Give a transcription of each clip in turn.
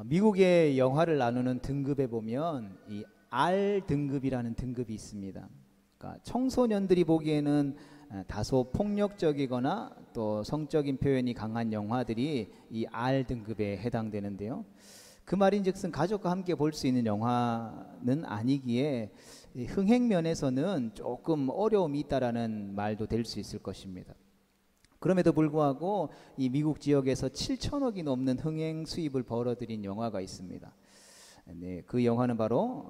미국의 영화를 나누는 등급에 보면 이 R 등급이라는 등급이 있습니다. 그러니까 청소년들이 보기에는 다소 폭력적이거나 또 성적인 표현이 강한 영화들이 이 R 등급에 해당되는데요. 그 말인즉슨 가족과 함께 볼 수 있는 영화는 아니기에 흥행 면에서는 조금 어려움이 있다라는 말도 될 수 있을 것입니다. 그럼에도 불구하고 이 미국 지역에서 7천억이 넘는 흥행 수입을 벌어들인 영화가 있습니다. 네, 그 영화는 바로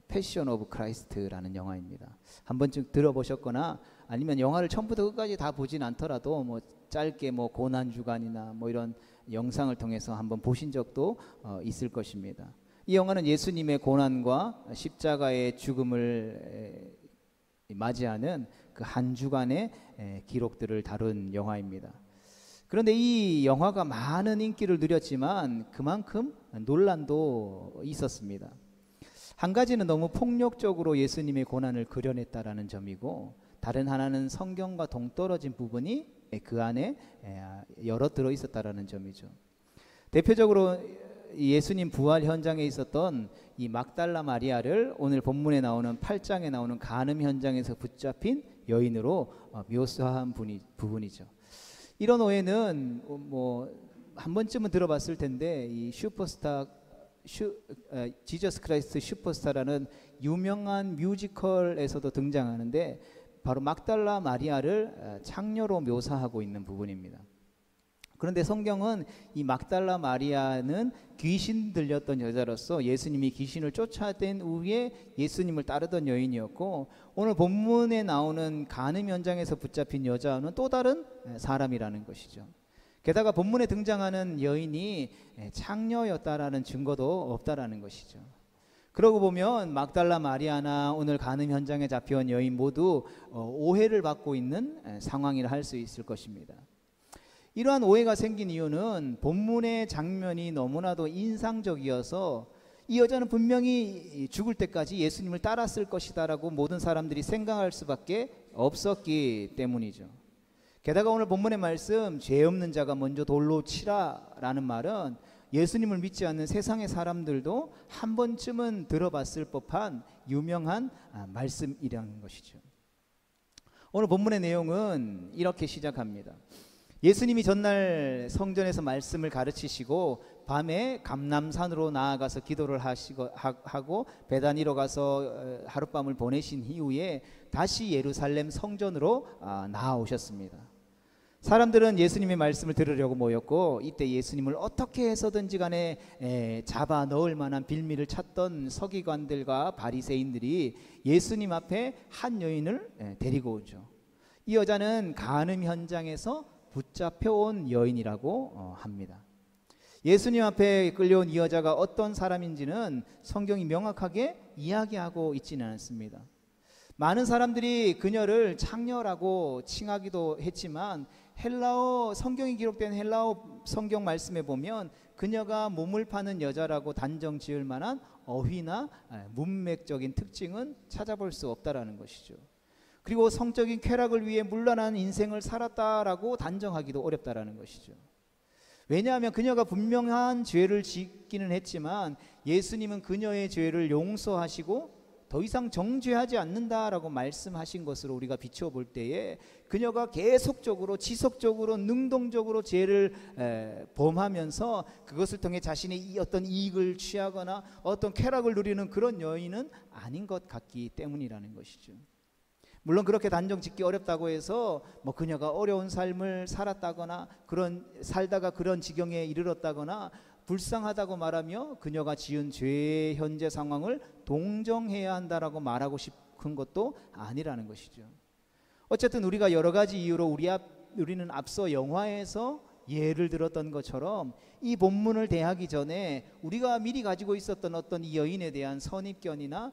패션 오브 크라이스트라는 영화입니다. 한 번쯤 들어보셨거나 아니면 영화를 처음부터 끝까지 다 보진 않더라도 뭐 짧게 뭐 고난 주간이나 뭐 이런 영상을 통해서 한번 보신 적도 있을 것입니다. 이 영화는 예수님의 고난과 십자가의 죽음을 맞이하는 그 한 주간의 기록들을 다룬 영화입니다. 그런데 이 영화가 많은 인기를 누렸지만 그만큼 논란도 있었습니다. 한 가지는 너무 폭력적으로 예수님의 고난을 그려냈다라는 점이고, 다른 하나는 성경과 동떨어진 부분이 그 안에 여러 들어 있었다라는 점이죠. 대표적으로 예수님 부활 현장에 있었던 이 막달라 마리아를 오늘 본문에 나오는 8장에 나오는 간음 현장에서 붙잡힌 여인으로 묘사한 부분이죠. 이런 오해는 뭐 한 번쯤은 들어봤을 텐데, 이 지저스 크라이스트 슈퍼스타라는 유명한 뮤지컬에서도 등장하는데 바로 막달라 마리아를 창녀로 묘사하고 있는 부분입니다. 그런데 성경은 이 막달라 마리아는 귀신 들렸던 여자로서 예수님이 귀신을 쫓아낸 후에 예수님을 따르던 여인이었고, 오늘 본문에 나오는 간음 현장에서 붙잡힌 여자는 또 다른 사람이라는 것이죠. 게다가 본문에 등장하는 여인이 창녀였다라는 증거도 없다라는 것이죠. 그러고 보면 막달라 마리아나 오늘 간음 현장에 잡혀온 여인 모두 오해를 받고 있는 상황이라 할 수 있을 것입니다. 이러한 오해가 생긴 이유는 본문의 장면이 너무나도 인상적이어서 이 여자는 분명히 죽을 때까지 예수님을 따랐을 것이다라고 모든 사람들이 생각할 수밖에 없었기 때문이죠. 게다가 오늘 본문의 말씀, 죄 없는 자가 먼저 돌로 치라라는 말은 예수님을 믿지 않는 세상의 사람들도 한 번쯤은 들어봤을 법한 유명한 말씀이라는 것이죠. 오늘 본문의 내용은 이렇게 시작합니다. 예수님이 전날 성전에서 말씀을 가르치시고 밤에 감람산으로 나아가서 기도를 하고 베다니로 가서 하룻밤을 보내신 이후에 다시 예루살렘 성전으로 나아오셨습니다. 사람들은 예수님의 말씀을 들으려고 모였고, 이때 예수님을 어떻게 해서든지 간에 잡아 넣을 만한 빌미를 찾던 서기관들과 바리새인들이 예수님 앞에 한 여인을 데리고 오죠. 이 여자는 간음 현장에서 붙잡혀온 여인이라고 합니다. 예수님 앞에 끌려온 이 여자가 어떤 사람인지는 성경이 명확하게 이야기하고 있지는 않습니다. 많은 사람들이 그녀를 창녀라고 칭하기도 했지만 성경이 기록된 헬라어 성경 말씀에 보면 그녀가 몸을 파는 여자라고 단정 지을 만한 어휘나 문맥적인 특징은 찾아볼 수 없다라는 것이죠. 그리고 성적인 쾌락을 위해 문란한 인생을 살았다라고 단정하기도 어렵다라는 것이죠. 왜냐하면 그녀가 분명한 죄를 짓기는 했지만 예수님은 그녀의 죄를 용서하시고 더 이상 정죄하지 않는다라고 말씀하신 것으로 우리가 비춰볼 때에 그녀가 계속적으로 지속적으로 능동적으로 죄를 범하면서 그것을 통해 자신의 어떤 이익을 취하거나 어떤 쾌락을 누리는 그런 여인은 아닌 것 같기 때문이라는 것이죠. 물론 그렇게 단정 짓기 어렵다고 해서 뭐 그녀가 어려운 삶을 살았다거나 살다가 그런 지경에 이르렀다거나 불쌍하다고 말하며 그녀가 지은 죄의 현재 상황을 동정해야 한다라고 말하고 싶은 것도 아니라는 것이죠. 어쨌든 우리가 여러 가지 이유로 우리는 앞서 영화에서 예를 들었던 것처럼 이 본문을 대하기 전에 우리가 미리 가지고 있었던 어떤 이 여인에 대한 선입견이나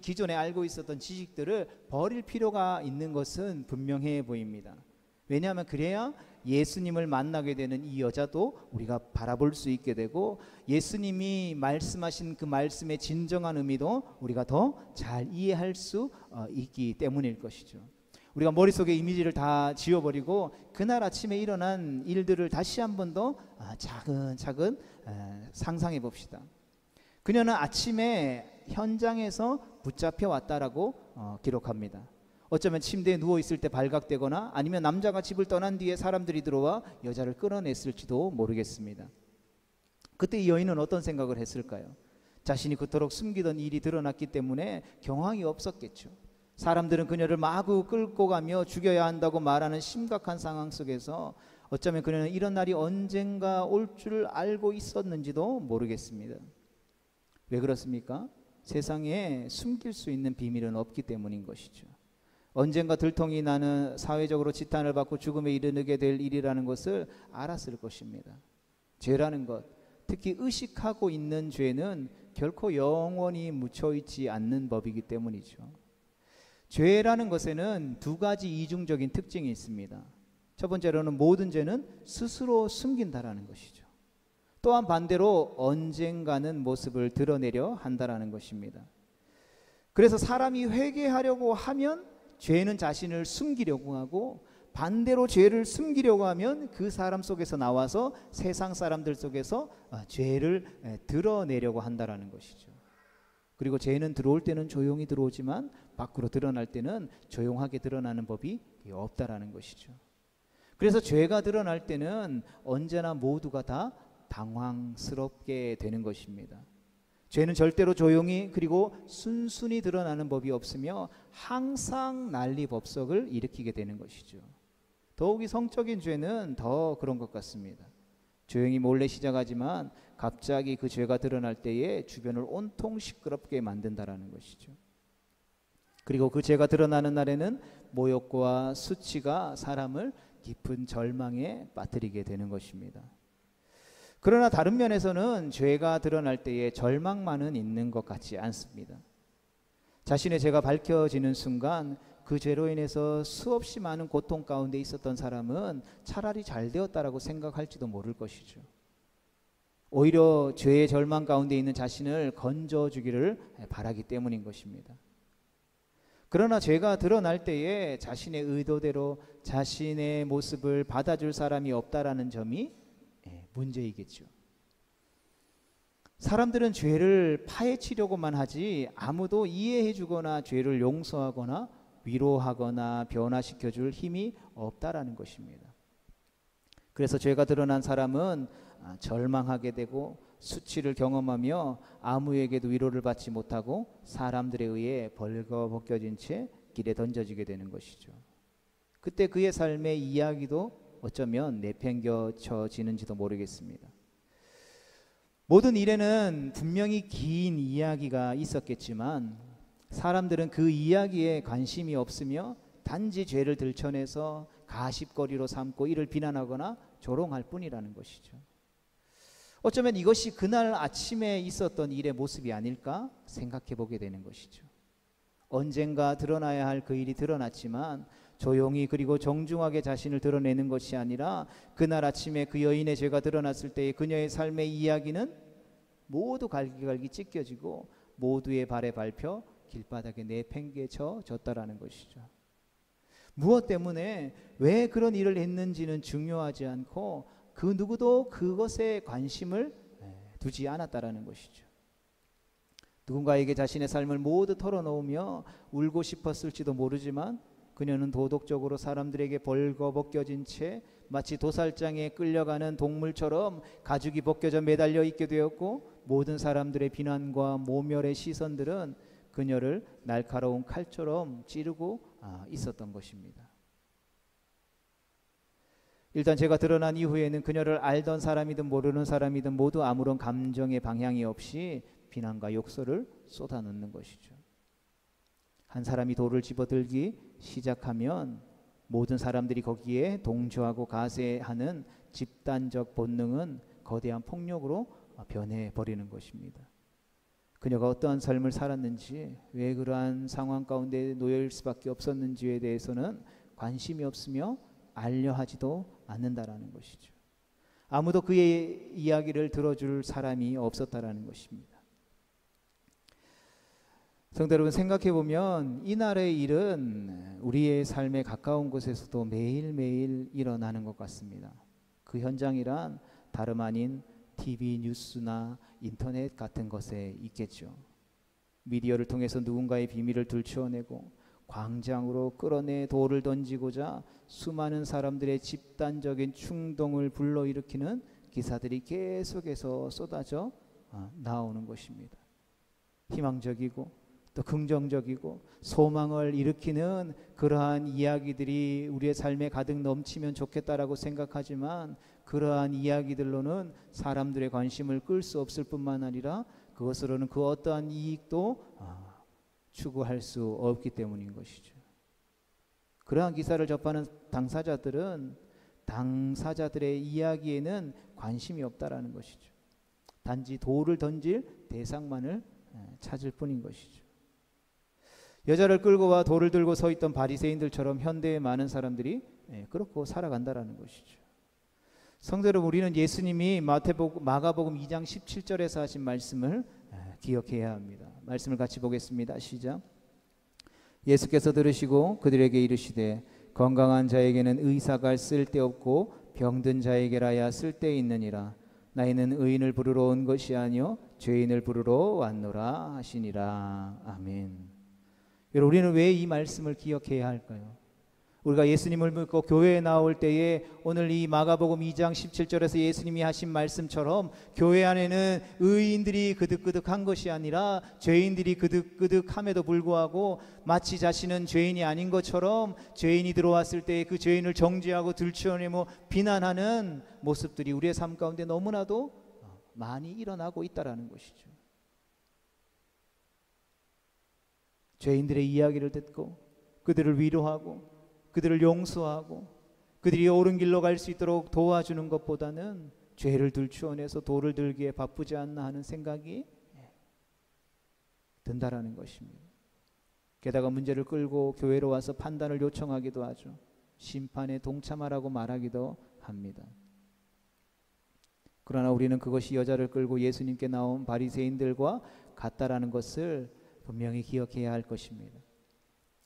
기존에 알고 있었던 지식들을 버릴 필요가 있는 것은 분명해 보입니다. 왜냐하면 그래야 예수님을 만나게 되는 이 여자도 우리가 바라볼 수 있게 되고 예수님이 말씀하신 그 말씀의 진정한 의미도 우리가 더 잘 이해할 수 있기 때문일 것이죠. 우리가 머릿속에 이미지를 다 지워버리고 그날 아침에 일어난 일들을 다시 한 번 더 차근차근 상상해 봅시다. 그녀는 아침에 현장에서 붙잡혀 왔다라고 기록합니다. 어쩌면 침대에 누워 있을 때 발각되거나 아니면 남자가 집을 떠난 뒤에 사람들이 들어와 여자를 끌어냈을지도 모르겠습니다. 그때 이 여인은 어떤 생각을 했을까요? 자신이 그토록 숨기던 일이 드러났기 때문에 경황이 없었겠죠. 사람들은 그녀를 마구 끌고 가며 죽여야 한다고 말하는 심각한 상황 속에서 어쩌면 그녀는 이런 날이 언젠가 올 줄 알고 있었는지도 모르겠습니다. 왜 그렇습니까? 세상에 숨길 수 있는 비밀은 없기 때문인 것이죠. 언젠가 들통이 나는 사회적으로 지탄을 받고 죽음에 이르게 될 일이라는 것을 알았을 것입니다. 죄라는 것, 특히 의식하고 있는 죄는 결코 영원히 묻혀있지 않는 법이기 때문이죠. 죄라는 것에는 두 가지 이중적인 특징이 있습니다. 첫 번째로는 모든 죄는 스스로 숨긴다라는 것이죠. 또한 반대로 언젠가는 모습을 드러내려 한다라는 것입니다. 그래서 사람이 회개하려고 하면 죄는 자신을 숨기려고 하고, 반대로 죄를 숨기려고 하면 그 사람 속에서 나와서 세상 사람들 속에서 죄를 드러내려고 한다라는 것이죠. 그리고 죄는 들어올 때는 조용히 들어오지만 밖으로 드러날 때는 조용하게 드러나는 법이 없다라는 것이죠. 그래서 죄가 드러날 때는 언제나 모두가 다 당황스럽게 되는 것입니다. 죄는 절대로 조용히 그리고 순순히 드러나는 법이 없으며 항상 난리법석을 일으키게 되는 것이죠. 더욱이 성적인 죄는 더 그런 것 같습니다. 조용히 몰래 시작하지만 갑자기 그 죄가 드러날 때에 주변을 온통 시끄럽게 만든다라는 것이죠. 그리고 그 죄가 드러나는 날에는 모욕과 수치가 사람을 깊은 절망에 빠뜨리게 되는 것입니다. 그러나 다른 면에서는 죄가 드러날 때에 절망만은 있는 것 같지 않습니다. 자신의 죄가 밝혀지는 순간 그 죄로 인해서 수없이 많은 고통 가운데 있었던 사람은 차라리 잘 되었다라고 생각할지도 모를 것이죠. 오히려 죄의 절망 가운데 있는 자신을 건져주기를 바라기 때문인 것입니다. 그러나 죄가 드러날 때에 자신의 의도대로 자신의 모습을 받아줄 사람이 없다라는 점이 문제이겠죠. 사람들은 죄를 파헤치려고만 하지 아무도 이해해주거나 죄를 용서하거나 위로하거나 변화시켜줄 힘이 없다라는 것입니다. 그래서 죄가 드러난 사람은 절망하게 되고 수치를 경험하며 아무에게도 위로를 받지 못하고 사람들에 의해 벌거벗겨진 채 길에 던져지게 되는 것이죠. 그때 그의 삶의 이야기도 어쩌면 내팽겨쳐지는지도 모르겠습니다. 모든 일에는 분명히 긴 이야기가 있었겠지만 사람들은 그 이야기에 관심이 없으며 단지 죄를 들춰내서 가십거리로 삼고 이를 비난하거나 조롱할 뿐이라는 것이죠. 어쩌면 이것이 그날 아침에 있었던 일의 모습이 아닐까 생각해 보게 되는 것이죠. 언젠가 드러나야 할 그 일이 드러났지만 조용히 그리고 정중하게 자신을 드러내는 것이 아니라 그날 아침에 그 여인의 죄가 드러났을 때의 그녀의 삶의 이야기는 모두 갈기갈기 찢겨지고 모두의 발에 밟혀 길바닥에 내팽개쳐졌다라는 것이죠. 무엇 때문에 왜 그런 일을 했는지는 중요하지 않고 그 누구도 그것에 관심을 두지 않았다라는 것이죠. 누군가에게 자신의 삶을 모두 털어놓으며 울고 싶었을지도 모르지만 그녀는 도덕적으로 사람들에게 벌거벗겨진 채 마치 도살장에 끌려가는 동물처럼 가죽이 벗겨져 매달려 있게 되었고 모든 사람들의 비난과 모멸의 시선들은 그녀를 날카로운 칼처럼 찌르고 있었던 것입니다. 일단 죄가 드러난 이후에는 그녀를 알던 사람이든 모르는 사람이든 모두 아무런 감정의 방향이 없이 비난과 욕설을 쏟아놓는 것이죠. 한 사람이 돌을 집어들기 시작하면 모든 사람들이 거기에 동조하고 가세하는 집단적 본능은 거대한 폭력으로 변해버리는 것입니다. 그녀가 어떠한 삶을 살았는지, 왜 그러한 상황 가운데 놓여일 수밖에 없었는지에 대해서는 관심이 없으며 알려하지도 않는다라는 것이죠. 아무도 그의 이야기를 들어줄 사람이 없었다라는 것입니다. 성도 여러분, 생각해 보면 이날의 일은 우리의 삶에 가까운 곳에서도 매일매일 일어나는 것 같습니다. 그 현장이란 다름 아닌 TV 뉴스나 인터넷 같은 것에 있겠죠. 미디어를 통해서 누군가의 비밀을 들추어내고 광장으로 끌어내 돌을 던지고자 수많은 사람들의 집단적인 충동을 불러일으키는 기사들이 계속해서 쏟아져 나오는 것입니다. 희망적이고 또 긍정적이고 소망을 일으키는 그러한 이야기들이 우리의 삶에 가득 넘치면 좋겠다라고 생각하지만, 그러한 이야기들로는 사람들의 관심을 끌 수 없을 뿐만 아니라 그것으로는 그 어떠한 이익도 추구할 수 없기 때문인 것이죠. 그러한 기사를 접하는 당사자들은 당사자들의 이야기에는 관심이 없다라는 것이죠. 단지 돌을 던질 대상만을 찾을 뿐인 것이죠. 여자를 끌고 와 돌을 들고 서 있던 바리새인들처럼 현대의 많은 사람들이 그렇고 살아간다라는 것이죠. 성도 여러분, 우리는 예수님이 마가복음 2장 17절에서 하신 말씀을 기억해야 합니다. 말씀을 같이 보겠습니다. 시작. 예수께서 들으시고 그들에게 이르시되 건강한 자에게는 의사가 쓸데없고 병든 자에게라야 쓸데있느니라. 나이는 의인을 부르러 온 것이 아니요 죄인을 부르러 왔노라 하시니라. 아멘. 여러분, 우리는 왜 이 말씀을 기억해야 할까요? 우리가 예수님을 믿고 교회에 나올 때에 오늘 이 마가복음 2장 17절에서 예수님이 하신 말씀처럼 교회 안에는 의인들이 그득그득한 것이 아니라 죄인들이 그득그득함에도 불구하고 마치 자신은 죄인이 아닌 것처럼 죄인이 들어왔을 때 그 죄인을 정죄하고 들추어내며 비난하는 모습들이 우리의 삶 가운데 너무나도 많이 일어나고 있다는 것이죠. 죄인들의 이야기를 듣고 그들을 위로하고 그들을 용서하고 그들이 옳은 길로 갈 수 있도록 도와주는 것보다는 죄를 들추어내서 돌을 들기에 바쁘지 않나 하는 생각이 든다라는 것입니다. 게다가 문제를 끌고 교회로 와서 판단을 요청하기도 하죠. 심판에 동참하라고 말하기도 합니다. 그러나 우리는 그것이 여자를 끌고 예수님께 나온 바리새인들과 같다라는 것을 분명히 기억해야 할 것입니다.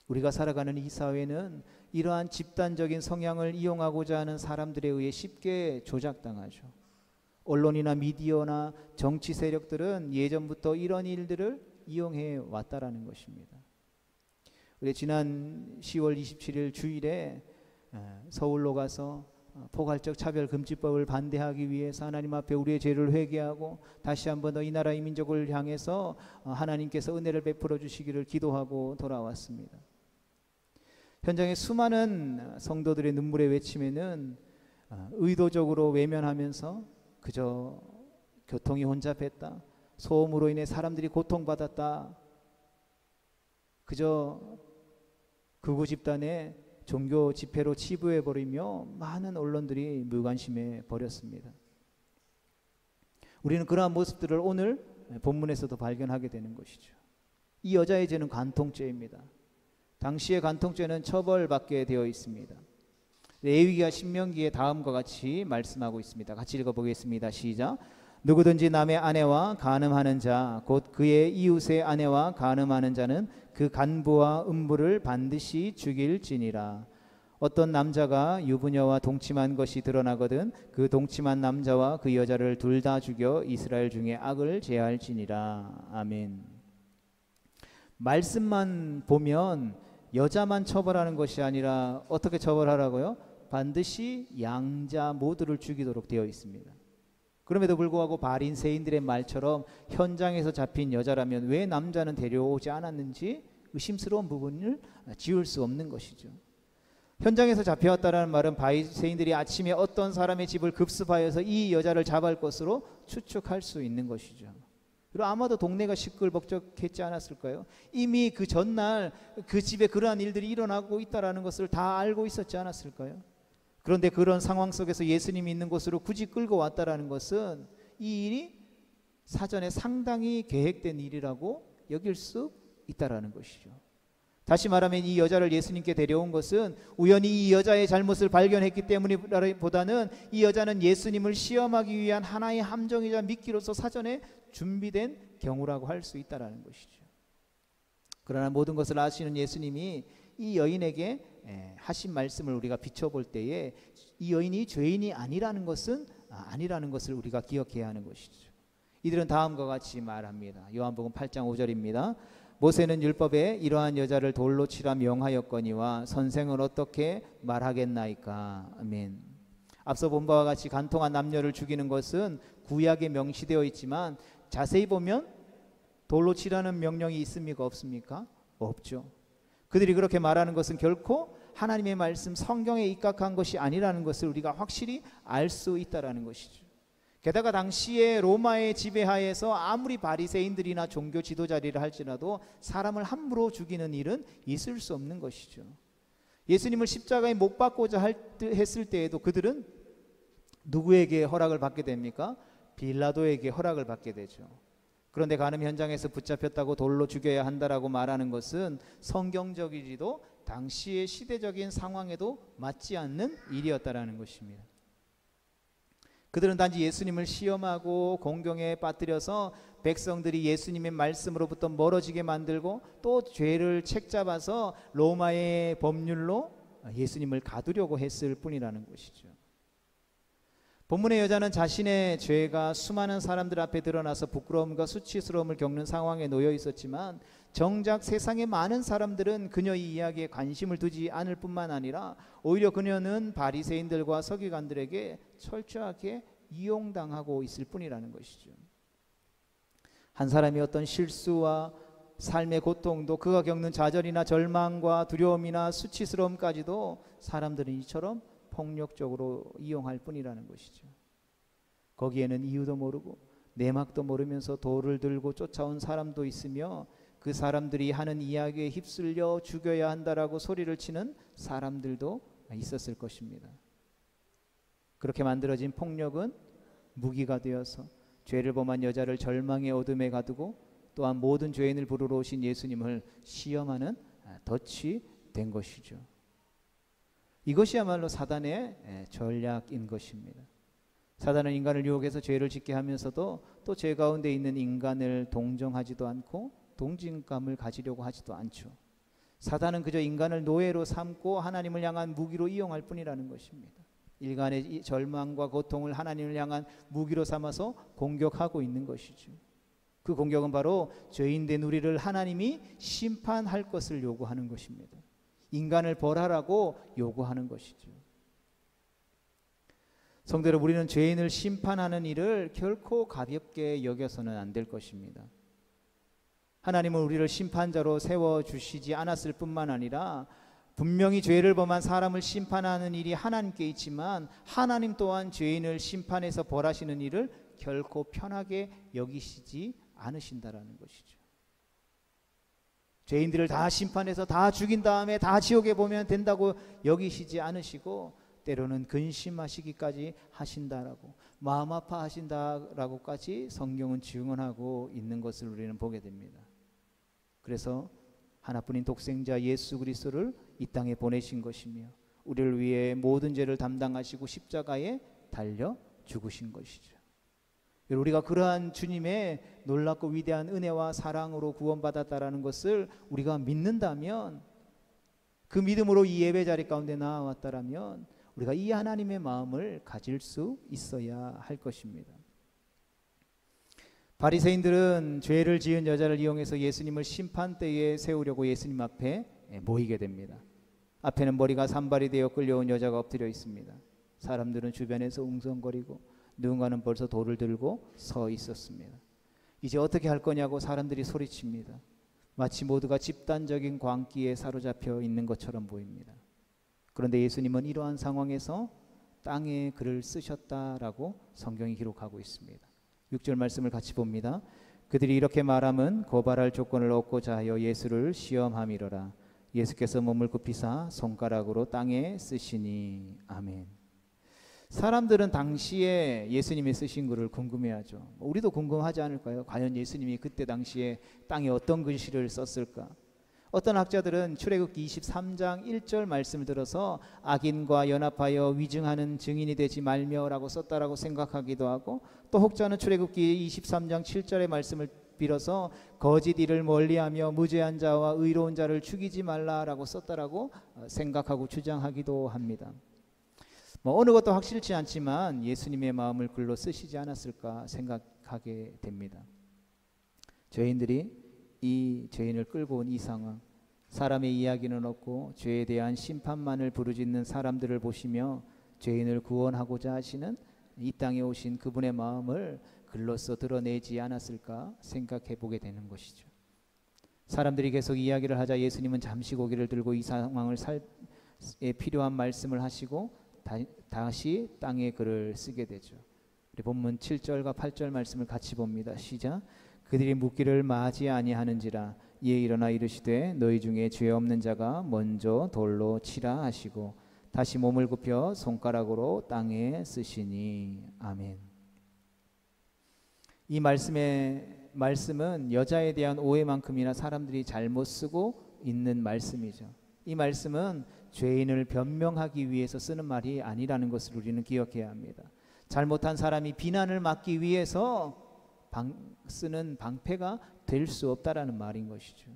우리가 살아가는 이 사회는 이러한 집단적인 성향을 이용하고자 하는 사람들에 의해 쉽게 조작당하죠. 언론이나 미디어나 정치 세력들은 예전부터 이런 일들을 이용해 왔다라는 것입니다. 우리 지난 10월 27일 주일에 서울로 가서 포괄적 차별금지법을 반대하기 위해서 하나님 앞에 우리의 죄를 회개하고 다시 한번 더 이 나라 이 민족을 향해서 하나님께서 은혜를 베풀어 주시기를 기도하고 돌아왔습니다. 현장에 수많은 성도들의 눈물의 외침에는 의도적으로 외면하면서 그저 교통이 혼잡했다, 소음으로 인해 사람들이 고통받았다, 그저 극우 집단의 종교 집회로 치부해버리며 많은 언론들이 무관심해 버렸습니다. 우리는 그러한 모습들을 오늘 본문에서도 발견하게 되는 것이죠. 이 여자의 죄는 간통죄입니다. 당시의 간통죄는 처벌받게 되어 있습니다. 레위기와 신명기에 다음과 같이 말씀하고 있습니다. 같이 읽어보겠습니다. 시작. 누구든지 남의 아내와 간음하는 자, 곧 그의 이웃의 아내와 간음하는 자는 그 간부와 음부를 반드시 죽일지니라. 어떤 남자가 유부녀와 동침한 것이 드러나거든 그 동침한 남자와 그 여자를 둘 다 죽여 이스라엘 중에 악을 제할지니라. 아멘. 말씀만 보면 여자만 처벌하는 것이 아니라 어떻게 처벌하라고요? 반드시 양자 모두를 죽이도록 되어 있습니다. 그럼에도 불구하고 바리새인들의 말처럼 현장에서 잡힌 여자라면 왜 남자는 데려오지 않았는지 의심스러운 부분을 지울 수 없는 것이죠. 현장에서 잡혀왔다는 말은 바리새인들이 아침에 어떤 사람의 집을 급습하여서 이 여자를 잡을 것으로 추측할 수 있는 것이죠. 그리고 아마도 동네가 시끌벅적했지 않았을까요? 이미 그 전날 그 집에 그러한 일들이 일어나고 있다는 것을 다 알고 있었지 않았을까요? 그런데 그런 상황 속에서 예수님이 있는 곳으로 굳이 끌고 왔다는 것은 이 일이 사전에 상당히 계획된 일이라고 여길 수 있다는 것이죠. 다시 말하면 이 여자를 예수님께 데려온 것은 우연히 이 여자의 잘못을 발견했기 때문이보다는 이 여자는 예수님을 시험하기 위한 하나의 함정이자 미끼로서 사전에 준비된 경우라고 할 수 있다는 것이죠. 그러나 모든 것을 아시는 예수님이 이 여인에게 하신 말씀을 우리가 비춰볼 때에 이 여인이 죄인이 아니라는 것은 아니라는 것을 우리가 기억해야 하는 것이죠. 이들은 다음과 같이 말합니다. 요한복음 8장 5절입니다. 모세는 율법에 이러한 여자를 돌로 치라 명하였거니와 선생은 어떻게 말하겠나이까. 아멘. 앞서 본 바와 같이 간통한 남녀를 죽이는 것은 구약에 명시되어 있지만 자세히 보면 돌로 치라는 명령이 있습니까? 없습니까? 없죠. 그들이 그렇게 말하는 것은 결코 하나님의 말씀 성경에 입각한 것이 아니라는 것을 우리가 확실히 알 수 있다라는 것이죠. 게다가 당시에 로마의 지배하에서 아무리 바리새인들이나 종교 지도자리를 할지라도 사람을 함부로 죽이는 일은 있을 수 없는 것이죠. 예수님을 십자가에 못 박고자 했을 때에도 그들은 누구에게 허락을 받게 됩니까? 빌라도에게 허락을 받게 되죠. 그런데 간음 현장에서 붙잡혔다고 돌로 죽여야 한다라고 말하는 것은 성경적이지도 당시의 시대적인 상황에도 맞지 않는 일이었다라는 것입니다. 그들은 단지 예수님을 시험하고 공경에 빠뜨려서 백성들이 예수님의 말씀으로부터 멀어지게 만들고 또 죄를 책잡아서 로마의 법률로 예수님을 가두려고 했을 뿐이라는 것이죠. 본문의 여자는 자신의 죄가 수많은 사람들 앞에 드러나서 부끄러움과 수치스러움을 겪는 상황에 놓여 있었지만 정작 세상의 많은 사람들은 그녀의 이야기에 관심을 두지 않을 뿐만 아니라 오히려 그녀는 바리새인들과 서기관들에게 철저하게 이용당하고 있을 뿐이라는 것이죠. 한 사람이 어떤 실수와 삶의 고통도 그가 겪는 좌절이나 절망과 두려움이나 수치스러움까지도 사람들은 이처럼 폭력적으로 이용할 뿐이라는 것이죠. 거기에는 이유도 모르고 내막도 모르면서 돌을 들고 쫓아온 사람도 있으며 그 사람들이 하는 이야기에 휩쓸려 죽여야 한다라고 소리를 치는 사람들도 있었을 것입니다. 그렇게 만들어진 폭력은 무기가 되어서 죄를 범한 여자를 절망의 어둠에 가두고 또한 모든 죄인을 부르러 오신 예수님을 시험하는 덫이 된 것이죠. 이것이야말로 사단의 전략인 것입니다. 사단은 인간을 유혹해서 죄를 짓게 하면서도 또 죄 가운데 있는 인간을 동정하지도 않고 동진감을 가지려고 하지도 않죠. 사단은 그저 인간을 노예로 삼고 하나님을 향한 무기로 이용할 뿐이라는 것입니다. 인간의 절망과 고통을 하나님을 향한 무기로 삼아서 공격하고 있는 것이죠. 그 공격은 바로 죄인된 우리를 하나님이 심판할 것을 요구하는 것입니다. 인간을 벌하라고 요구하는 것이죠. 성도 여러분, 우리는 죄인을 심판하는 일을 결코 가볍게 여겨서는 안 될 것입니다. 하나님은 우리를 심판자로 세워주시지 않았을 뿐만 아니라 분명히 죄를 범한 사람을 심판하는 일이 하나님께 있지만 하나님 또한 죄인을 심판해서 벌하시는 일을 결코 편하게 여기시지 않으신다라는 것이죠. 죄인들을 다 심판해서 다 죽인 다음에 다 지옥에 보면 된다고 여기시지 않으시고 때로는 근심하시기까지 하신다라고 마음 아파하신다라고까지 성경은 증언하고 있는 것을 우리는 보게 됩니다. 그래서 하나뿐인 독생자 예수 그리스도를 이 땅에 보내신 것이며 우리를 위해 모든 죄를 담당하시고 십자가에 달려 죽으신 것이죠. 우리가 그러한 주님의 놀랍고 위대한 은혜와 사랑으로 구원받았다라는 것을 우리가 믿는다면, 그 믿음으로 이 예배 자리 가운데 나아왔다라면 우리가 이 하나님의 마음을 가질 수 있어야 할 것입니다. 바리새인들은 죄를 지은 여자를 이용해서 예수님을 심판대에 세우려고 예수님 앞에 모이게 됩니다. 앞에는 머리가 산발이 되어 끌려온 여자가 엎드려 있습니다. 사람들은 주변에서 웅성거리고 누군가는 벌써 돌을 들고 서 있었습니다. 이제 어떻게 할 거냐고 사람들이 소리칩니다. 마치 모두가 집단적인 광기에 사로잡혀 있는 것처럼 보입니다. 그런데 예수님은 이러한 상황에서 땅에 글을 쓰셨다라고 성경이 기록하고 있습니다. 6절 말씀을 같이 봅니다. 그들이 이렇게 말함은 고발할 조건을 얻고자 하여 예수를 시험함이로라. 예수께서 몸을 굽히사 손가락으로 땅에 쓰시니. 아멘. 사람들은 당시에 예수님이 쓰신 글을 궁금해하죠. 우리도 궁금하지 않을까요? 과연 예수님이 그때 당시에 땅에 어떤 글씨를 썼을까? 어떤 학자들은 출애굽기 23장 1절 말씀을 들어서 악인과 연합하여 위증하는 증인이 되지 말며라고 썼다라고 생각하기도 하고, 또 혹자는 출애굽기 23장 7절의 말씀을 빌어서 거짓 일을 멀리하며 무죄한 자와 의로운 자를 죽이지 말라라고 썼다라고 생각하고 주장하기도 합니다. 어느 것도 확실치 않지만 예수님의 마음을 글로 쓰시지 않았을까 생각하게 됩니다. 죄인들이 이 죄인을 끌고 온 이 상황, 사람의 이야기는 없고 죄에 대한 심판만을 부르짖는 사람들을 보시며 죄인을 구원하고자 하시는 이 땅에 오신 그분의 마음을 글로써 드러내지 않았을까 생각해 보게 되는 것이죠. 사람들이 계속 이야기를 하자 예수님은 잠시 고개를 들고 이 상황을 필요한 말씀을 하시고 다시 땅에 글을 쓰게 되죠. 우리 본문 7절과 8절 말씀을 같이 봅니다. 시작. 그들이 묻기를 마지 아니하는지라 이에 일어나 이르시되 너희 중에 죄 없는 자가 먼저 돌로 치라 하시고 다시 몸을 굽혀 손가락으로 땅에 쓰시니. 아멘. 이 말씀은 여자에 대한 오해만큼이나 사람들이 잘못 쓰고 있는 말씀이죠. 이 말씀은 죄인을 변명하기 위해서 쓰는 말이 아니라는 것을 우리는 기억해야 합니다. 잘못한 사람이 비난을 막기 위해서 쓰는 방패가 될 수 없다라는 말인 것이죠.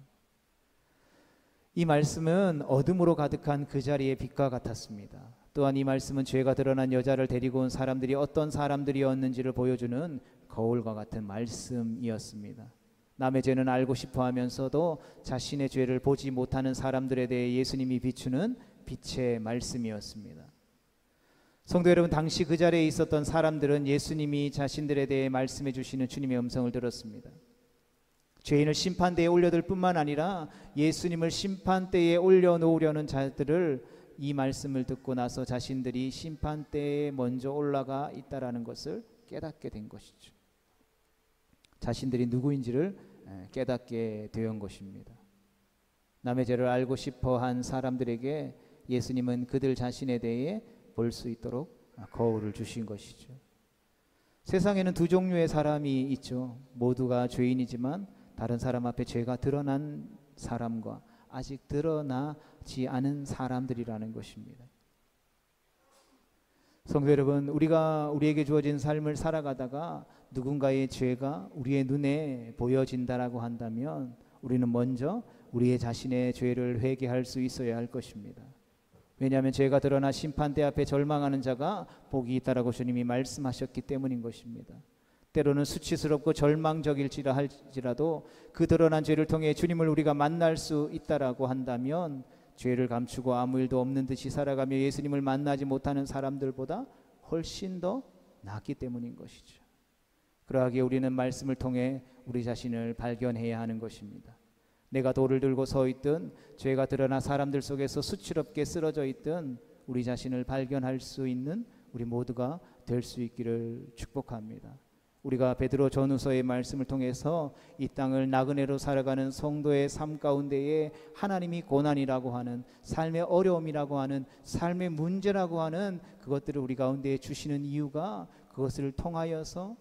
이 말씀은 어둠으로 가득한 그 자리의 빛과 같았습니다. 또한 이 말씀은 죄가 드러난 여자를 데리고 온 사람들이 어떤 사람들이었는지를 보여주는 거울과 같은 말씀이었습니다. 남의 죄는 알고 싶어 하면서도 자신의 죄를 보지 못하는 사람들에 대해 예수님이 비추는 빛의 말씀이었습니다. 성도 여러분, 당시 그 자리에 있었던 사람들은 예수님이 자신들에 대해 말씀해 주시는 주님의 음성을 들었습니다. 죄인을 심판대에 올려둘 뿐만 아니라 예수님을 심판대에 올려놓으려는 자들을 이 말씀을 듣고 나서 자신들이 심판대에 먼저 올라가 있다라는 것을 깨닫게 된 것이죠. 자신들이 누구인지를 깨닫게 된 것입니다. 남의 죄를 알고 싶어 한 사람들에게 예수님은 그들 자신에 대해 볼 수 있도록 거울을 주신 것이죠. 세상에는 두 종류의 사람이 있죠. 모두가 죄인이지만 다른 사람 앞에 죄가 드러난 사람과 아직 드러나지 않은 사람들이라는 것입니다. 성도 여러분, 우리에게 주어진 삶을 살아가다가 누군가의 죄가 우리의 눈에 보여진다라고 한다면 우리는 먼저 우리의 자신의 죄를 회개할 수 있어야 할 것입니다. 왜냐하면 죄가 드러나 심판대 앞에 절망하는 자가 복이 있다라고 주님이 말씀하셨기 때문인 것입니다. 때로는 수치스럽고 절망적일지라 할지라도 그 드러난 죄를 통해 주님을 우리가 만날 수 있다라고 한다면 죄를 감추고 아무 일도 없는 듯이 살아가며 예수님을 만나지 못하는 사람들보다 훨씬 더 낫기 때문인 것이죠. 그러하기에 우리는 말씀을 통해 우리 자신을 발견해야 하는 것입니다. 내가 돌을 들고 서 있든 죄가 드러나 사람들 속에서 수치롭게 쓰러져 있든 우리 자신을 발견할 수 있는 우리 모두가 될 수 있기를 축복합니다. 우리가 베드로 전후서의 말씀을 통해서 이 땅을 나그네로 살아가는 성도의 삶 가운데에 하나님이 고난이라고 하는 삶의 어려움이라고 하는 삶의 문제라고 하는 그것들을 우리 가운데에 주시는 이유가 그것을 통하여서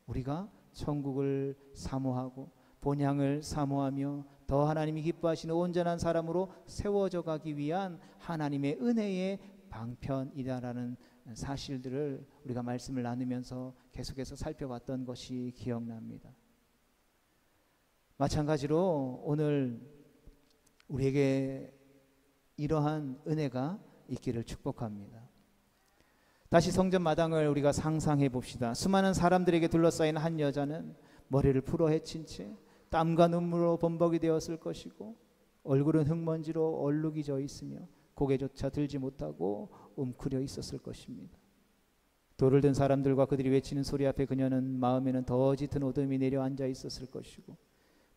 우리가 천국을 사모하고 본향을 사모하며 더 하나님이 기뻐하시는 온전한 사람으로 세워져 가기 위한 하나님의 은혜의 방편이다라는 사실들을 우리가 말씀을 나누면서 계속해서 살펴봤던 것이 기억납니다. 마찬가지로 오늘 우리에게 이러한 은혜가 있기를 축복합니다. 다시 성전 마당을 우리가 상상해 봅시다. 수많은 사람들에게 둘러싸인 한 여자는 머리를 풀어 헤친 채 땀과 눈물로 범벅이 되었을 것이고 얼굴은 흙먼지로 얼룩이 져 있으며 고개조차 들지 못하고 움크려 있었을 것입니다. 돌을 든 사람들과 그들이 외치는 소리 앞에 그녀는 마음에는 더 짙은 어둠이 내려앉아 있었을 것이고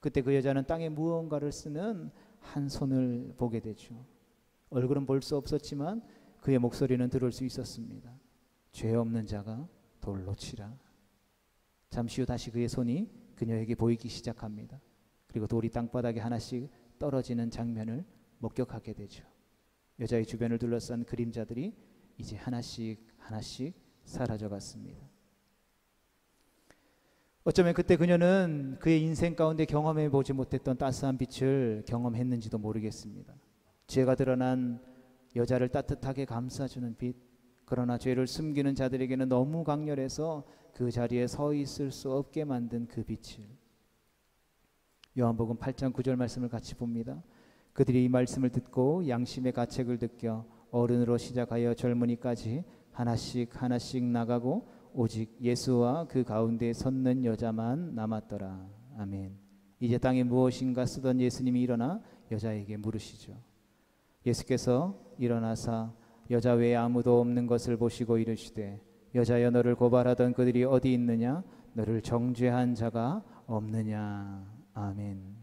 그때 그 여자는 땅에 무언가를 쓰는 한 손을 보게 되죠. 얼굴은 볼 수 없었지만 그의 목소리는 들을 수 있었습니다. 죄 없는 자가 돌로 치라. 잠시 후 다시 그의 손이 그녀에게 보이기 시작합니다. 그리고 돌이 땅바닥에 하나씩 떨어지는 장면을 목격하게 되죠. 여자의 주변을 둘러싼 그림자들이 이제 하나씩 사라져 갔습니다. 어쩌면 그때 그녀는 그의 인생 가운데 경험해 보지 못했던 따스한 빛을 경험했는지도 모르겠습니다. 죄가 드러난 여자를 따뜻하게 감싸주는 빛, 그러나 죄를 숨기는 자들에게는 너무 강렬해서 그 자리에 서 있을 수 없게 만든 그 빛을 요한복음 8장 9절 말씀을 같이 봅니다. 그들이 이 말씀을 듣고 양심의 가책을 느껴 어른으로 시작하여 젊은이까지 하나씩 하나씩 나가고 오직 예수와 그 가운데 섰는 여자만 남았더라. 아멘. 이제 땅에 무엇인가 쓰던 예수님이 일어나 여자에게 물으시죠. 예수께서 일어나사 여자 외에 아무도 없는 것을 보시고 이르시되 여자여 너를 고발하던 그들이 어디 있느냐? 너를 정죄한 자가 없느냐? 아멘.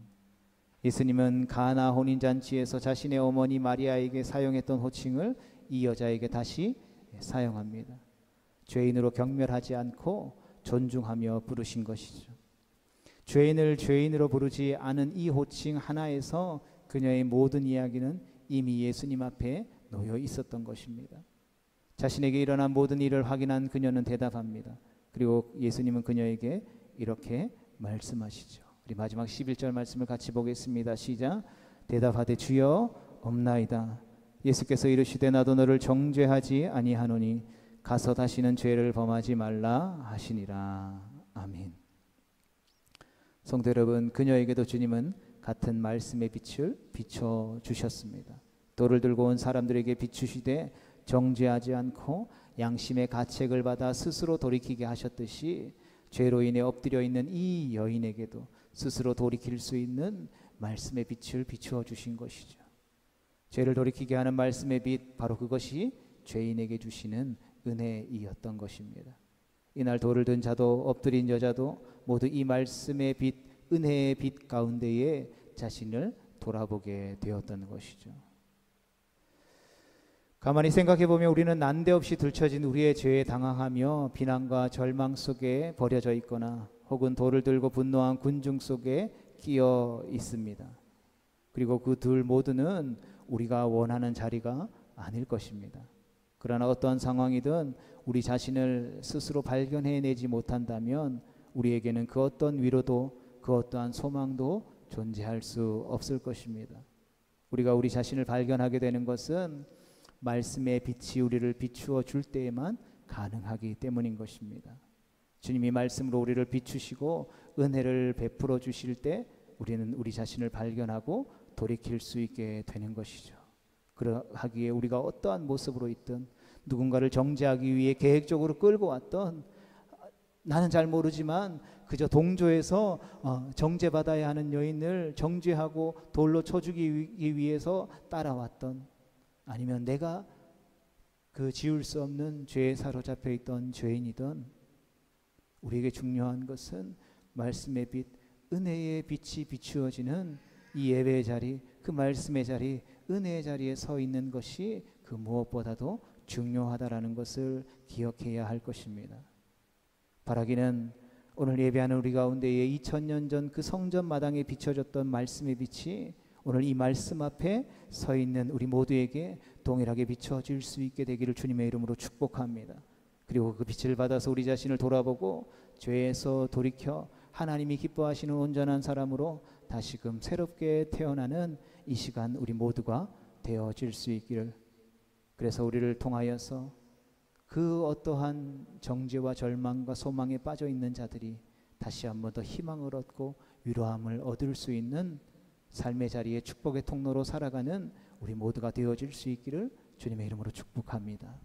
예수님은 가나 혼인잔치에서 자신의 어머니 마리아에게 사용했던 호칭을 이 여자에게 다시 사용합니다. 죄인으로 경멸하지 않고 존중하며 부르신 것이죠. 죄인을 죄인으로 부르지 않은 이 호칭 하나에서 그녀의 모든 이야기는 이미 예수님 앞에 놓여 있었던 것입니다. 자신에게 일어난 모든 일을 확인한 그녀는 대답합니다. 그리고 예수님은 그녀에게 이렇게 말씀하시죠. 우리 마지막 11절 말씀을 같이 보겠습니다. 시작. 대답하되 주여 없나이다. 예수께서 이르시되 나도 너를 정죄하지 아니하노니 가서 다시는 죄를 범하지 말라 하시니라. 아멘. 성도 여러분, 그녀에게도 주님은 같은 말씀의 빛을 비춰 주셨습니다. 돌을 들고 온 사람들에게 비추시되 정죄하지 않고 양심의 가책을 받아 스스로 돌이키게 하셨듯이 죄로 인해 엎드려 있는 이 여인에게도 스스로 돌이킬 수 있는 말씀의 빛을 비추어 주신 것이죠. 죄를 돌이키게 하는 말씀의 빛, 바로 그것이 죄인에게 주시는 은혜이었던 것입니다. 이날 돌을 든 자도 엎드린 여자도 모두 이 말씀의 빛, 은혜의 빛 가운데에 자신을 돌아보게 되었던 것이죠. 가만히 생각해보면 우리는 난데없이 들춰진 우리의 죄에 당황하며 비난과 절망 속에 버려져 있거나 혹은 돌을 들고 분노한 군중 속에 끼어 있습니다. 그리고 그 둘 모두는 우리가 원하는 자리가 아닐 것입니다. 그러나 어떠한 상황이든 우리 자신을 스스로 발견해내지 못한다면 우리에게는 그 어떤 위로도 그 어떠한 소망도 존재할 수 없을 것입니다. 우리가 우리 자신을 발견하게 되는 것은 말씀의 빛이 우리를 비추어 줄 때에만 가능하기 때문인 것입니다. 주님이 말씀으로 우리를 비추시고 은혜를 베풀어 주실 때 우리는 우리 자신을 발견하고 돌이킬 수 있게 되는 것이죠. 그러하기에 우리가 어떠한 모습으로 있든 누군가를 정죄하기 위해 계획적으로 끌고 왔던, 나는 잘 모르지만 그저 동조해서 정죄받아야 하는 여인을 정죄하고 돌로 쳐 죽이기 위해서 따라왔던, 아니면 내가 그 지울 수 없는 죄에 사로잡혀 있던 죄인이든, 우리에게 중요한 것은 말씀의 빛, 은혜의 빛이 비추어지는 이 예배의 자리, 그 말씀의 자리, 은혜의 자리에 서 있는 것이 그 무엇보다도 중요하다라는 것을 기억해야 할 것입니다. 바라기는 오늘 예배하는 우리 가운데에 2000년 전 그 성전 마당에 비춰졌던 말씀의 빛이 오늘 이 말씀 앞에 서 있는 우리 모두에게 동일하게 비춰질 수 있게 되기를 주님의 이름으로 축복합니다. 그리고 그 빛을 받아서 우리 자신을 돌아보고 죄에서 돌이켜 하나님이 기뻐하시는 온전한 사람으로 다시금 새롭게 태어나는 이 시간 우리 모두가 되어질 수 있기를, 그래서 우리를 통하여서 그 어떠한 정죄와 절망과 소망에 빠져 있는 자들이 다시 한 번 더 희망을 얻고 위로함을 얻을 수 있는 삶의 자리에 축복의 통로로 살아가는 우리 모두가 되어질 수 있기를 주님의 이름으로 축복합니다.